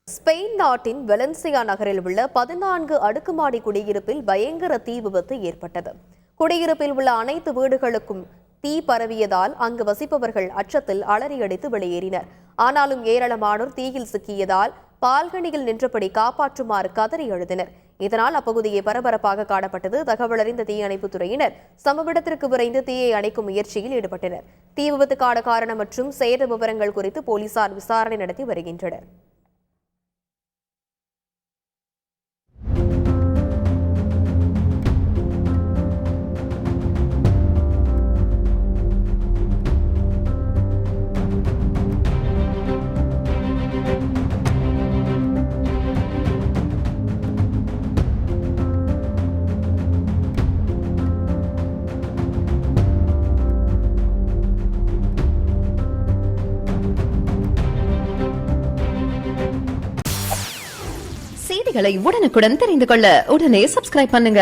Spain நாட்டின் Valencia நகரில் உள்ள 14 அடுக்குமாடி குடியிருப்பில் பயங்கர தீ விபத்து ஏற்பட்டது. குடியிருப்பில் உள்ள அனைத்து வீடுகளுக்கும் தீ பரவியதால் அங்கு வசிப்பவர்கள் அச்சத்தில் அலறியடித்து வெளியேறினர். ஆனாலும் ஏராளமானோர் தீயில் சிக்கியதால் பால்கனியில் நின்றபடி காப்பாற்றுமாறு கதறி எழுதினர். இதனால் அப்பகுதியை பரபரப்பாக காணப்பட்டது. தகவல் அறிந்த தீயணைப்புத் துறையினர் சம்பவ இடத்திற்கு விரைந்து தீயை அணைக்கும் முயற்சியில் ஈடுபட்டனர். தீ விபத்துக்கான காரணம் மற்றும் சேத விவரங்கள் குறித்து போலீசார் விசாரணை நடத்தி வருகின்றனர். செய்திகளை உடனுக்குடன் தெரிந்து கொள்ள உடனே சப்ஸ்கிரைப் பண்ணுங்க.